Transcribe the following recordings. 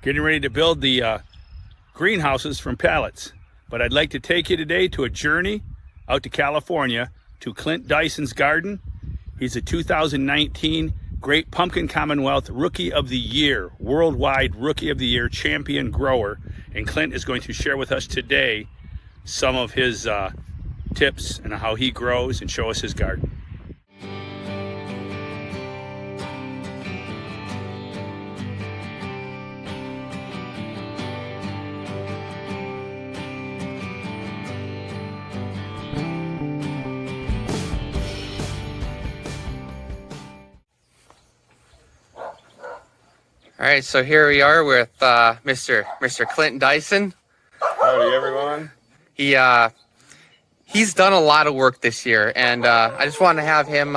getting ready to build the greenhouses from pallets. But I'd like to take you today to a journey out to California to Clint Dyson's garden. He's a 2019 Great Pumpkin Commonwealth Rookie of the Year, Worldwide Rookie of the Year champion grower. And Clint is going to share with us today some of his tips and how he grows and show us his garden. All right, so here we are with Mr. Clint Dyson. Howdy, everyone. He's done a lot of work this year, and I just wanted to have him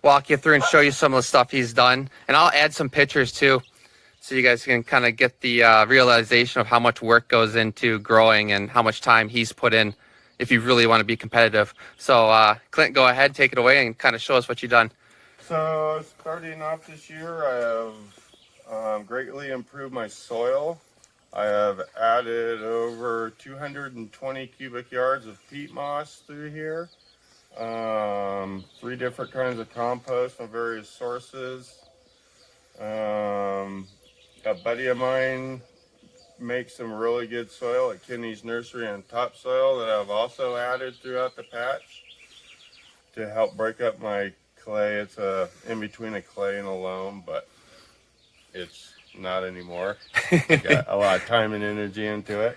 walk you through and show you some of the stuff he's done. And I'll add some pictures too, so you guys can kind of get the realization of how much work goes into growing and how much time he's put in if you really want to be competitive. So Clint, go ahead, take it away and kind of show us what you've done. So starting off this year, I have greatly improved my soil. I have added over 220 cubic yards of peat moss through here. 3 different kinds of compost from various sources. A buddy of mine makes some really good soil at Kinney's Nursery and Topsoil that I've also added throughout the patch to help break up my clay. It's in between a clay and a loam, but it's not anymore. Got a lot of time and energy into it.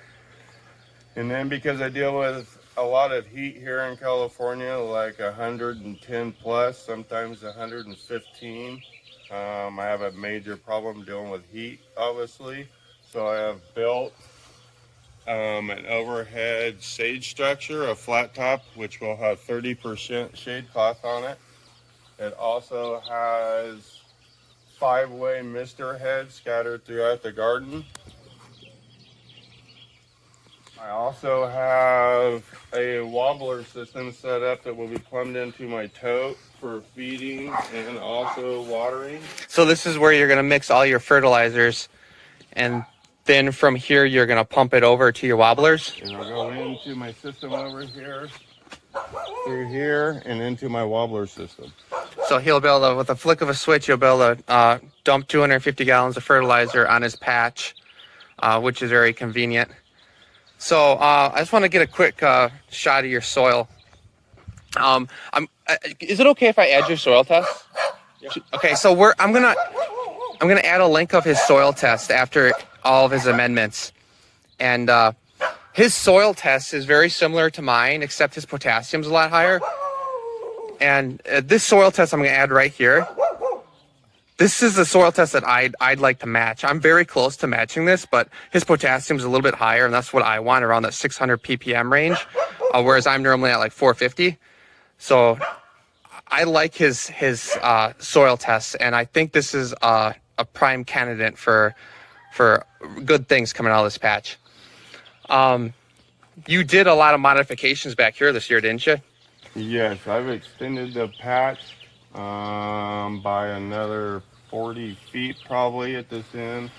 And then because I deal with a lot of heat here in California, like 110 plus, sometimes 115, I have a major problem dealing with heat, obviously. So I have built an overhead shade structure, a flat top, which will have 30% shade cloth on it. It also has 5-way mister heads scattered throughout the garden. I also have a wobbler system set up that will be plumbed into my tote for feeding and also watering. So this is where you're going to mix all your fertilizers, and then from here you're going to pump it over to your wobblers. It'll go into my system over here, through here, and into my wobbler system. So he'll be able to, with a flick of a switch, he'll be able to dump 250 gallons of fertilizer on his patch, which is very convenient. So I just want to get a quick shot of your soil. Is it okay if I add your soil test? Yeah. Okay, so I'm gonna add a link of his soil test after all of his amendments, and his soil test is very similar to mine, except his potassium's a lot higher. And this soil test I'm going to add right here. This is the soil test that I'd like to match. I'm very close to matching this, but his potassium's a little bit higher, and that's what I want, around that 600 ppm range, whereas I'm normally at like 450. So I like his soil test, and I think this is a prime candidate for good things coming out of this patch. You did a lot of modifications back here this year, didn't you? Yes, I've extended the patch by another 40 feet probably at this end.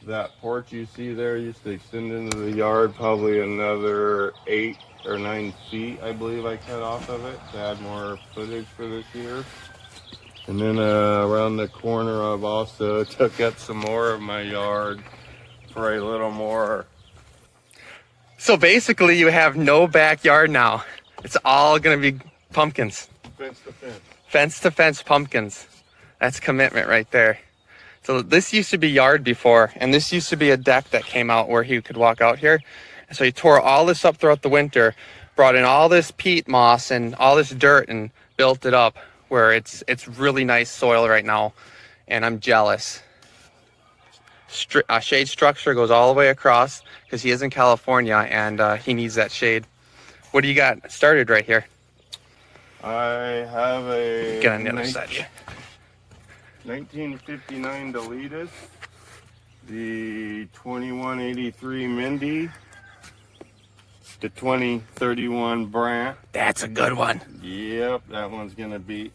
That porch you see there used to extend into the yard probably another 8 or 9 feet, I believe I cut off of it to add more footage for this year. And then around the corner I've also took up some more of my yard for a little more. So basically you have no backyard now. It's all going to be pumpkins. Fence to fence. Fence to fence pumpkins. That's commitment right there. So this used to be yard before, and this used to be a deck that came out where he could walk out here. So he tore all this up throughout the winter, brought in all this peat moss and all this dirt and built it up where it's really nice soil right now, and I'm jealous. Shade structure goes all the way across because he is in California and he needs that shade. What do you got started right here? I have a Get on the other side here. 1959 Deletus, the 2183 Mindy, the 2031 Brandt. That's a good one. Yep, that one's gonna beat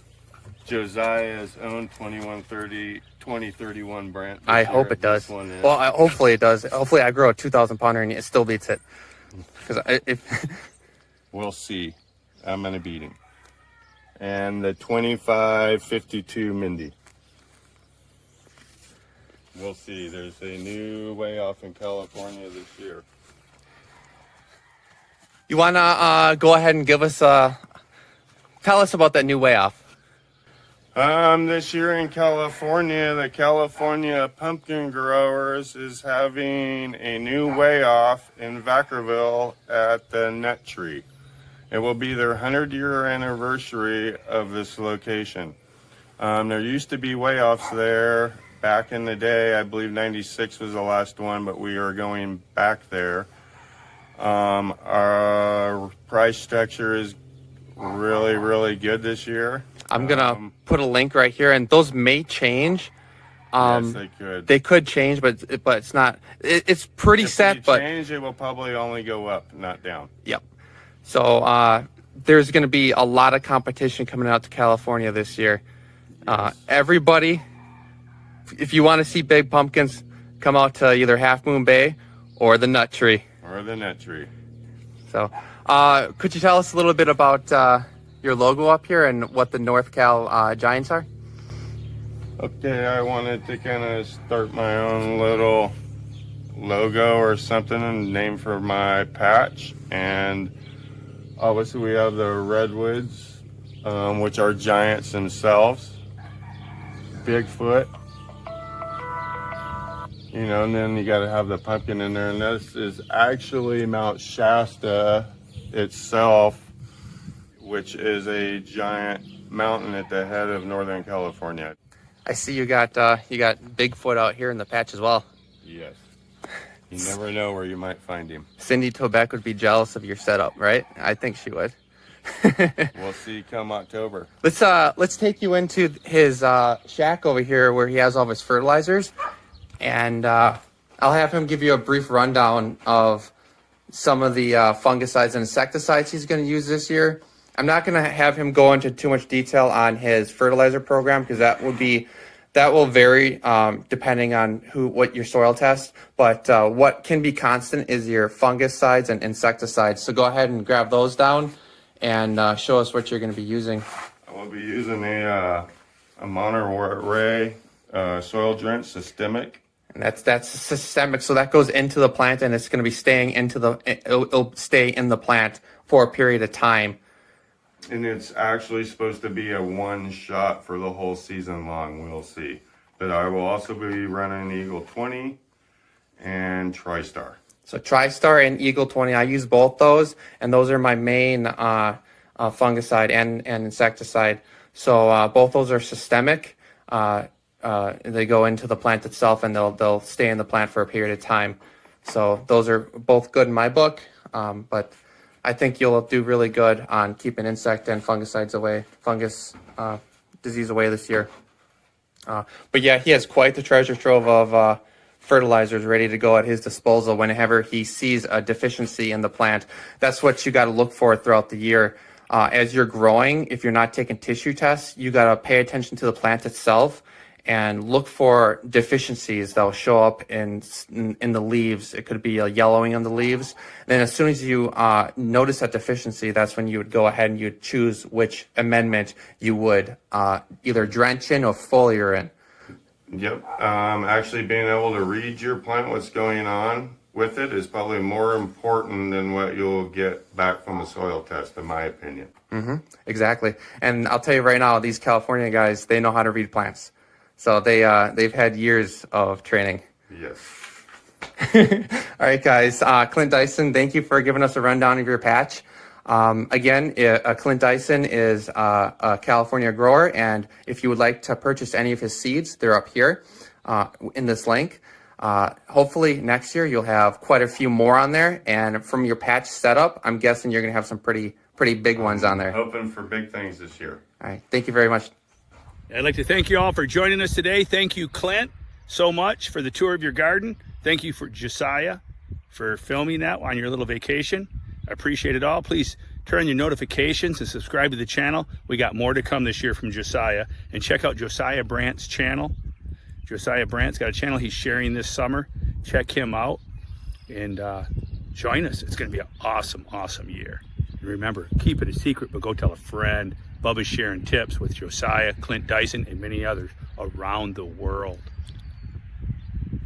Josiah's own 2130 2031 Brandt. I hope it does. Well, Hopefully it does. Hopefully I grow a 2,000 pounder and it still beats it. Because if we'll see. I'm gonna beat him. And the 2552 Mindy. We'll see. There's a new way off in California this year. you want to go ahead and give us tell us about that new way off. This year in California, the California Pumpkin Growers is having a new way off in Vacaville at the Nut Tree. It will be their 100-year anniversary of this location. There used to be way offs there back in the day. I believe 96 was the last one, but we are going back there. Our price structure is really, really good this year. I'm gonna put a link right here, and those may change. Yes, they could. They could change, but it's not. It's pretty set. If but change, it will probably only go up, not down. Yep. So there's going to be a lot of competition coming out to California this year. Yes. Everybody, if you want to see big pumpkins, come out to either Half Moon Bay or the Nut Tree. Or the Nut Tree. So could you tell us a little bit about your logo up here and what the North Cal Giants are? Okay, I wanted to kind of start my own little logo or something and name for my patch. And obviously we have the redwoods, which are giants themselves. Bigfoot. You know, and then you got to have the pumpkin in there. And this is actually Mount Shasta itself, which is a giant mountain at the head of Northern California. I see you got Bigfoot out here in the patch as well. Yes. You never know where you might find him. Cindy Tobeck would be jealous of your setup, right? I think she would. We'll see come October. Let's take you into his shack over here where he has all of his fertilizers, and I'll have him give you a brief rundown of some of the fungicides and insecticides he's going to use this year. I'm not going to have him go into too much detail on his fertilizer program because that will vary depending on what your soil tests. But what can be constant is your fungicides and insecticides. So go ahead and grab those down and show us what you're going to be using. I will be using a Monterey soil drench systemic. And that's systemic, so that goes into the plant, and it's going to be staying it'll stay in the plant for a period of time. And it's actually supposed to be a one shot for the whole season long. We'll see. But I will also be running Eagle 20 and TriStar. So TriStar and Eagle 20, I use both those, and those are my main fungicide and insecticide. So both those are systemic. They go into the plant itself, and they'll stay in the plant for a period of time. So those are both good in my book, but I think you'll do really good on keeping insect and fungicides away, disease away this year. But yeah, he has quite the treasure trove of fertilizers ready to go at his disposal whenever he sees a deficiency in the plant. That's what you got to look for throughout the year. As you're growing, if you're not taking tissue tests, you got to pay attention to the plant itself and look for deficiencies that will show up in the leaves. It could be a yellowing on the leaves. Then as soon as you notice that deficiency, that's when you would go ahead and you'd choose which amendment you would either drench in or foliar in. Yep. Actually being able to read your plant, what's going on with it, is probably more important than what you'll get back from a soil test, in my opinion. Mm-hmm. Exactly. And I'll tell you right now, these California guys, they know how to read plants. So they've had years of training. Yes. All right, guys. Clint Dyson, thank you for giving us a rundown of your patch. Again, Clint Dyson is a California grower, and if you would like to purchase any of his seeds, they're up here in this link. Hopefully next year you'll have quite a few more on there, and from your patch setup, I'm guessing you're going to have some pretty big ones on there. Hoping for big things this year. All right. Thank you very much. I'd like to thank you all for joining us today. Thank you, Clint, so much for the tour of your garden. Thank you for Josiah for filming that on your little vacation. I appreciate it all. Please turn on your notifications and subscribe to the channel. We got more to come this year from Josiah. And check out Josiah Brandt's channel. Josiah Brandt's got a channel he's sharing this summer. Check him out and join us. It's going to be an awesome, awesome year. And remember, keep it a secret, but go tell a friend. Bubba's sharing tips with Josiah, Clint Dyson, and many others around the world.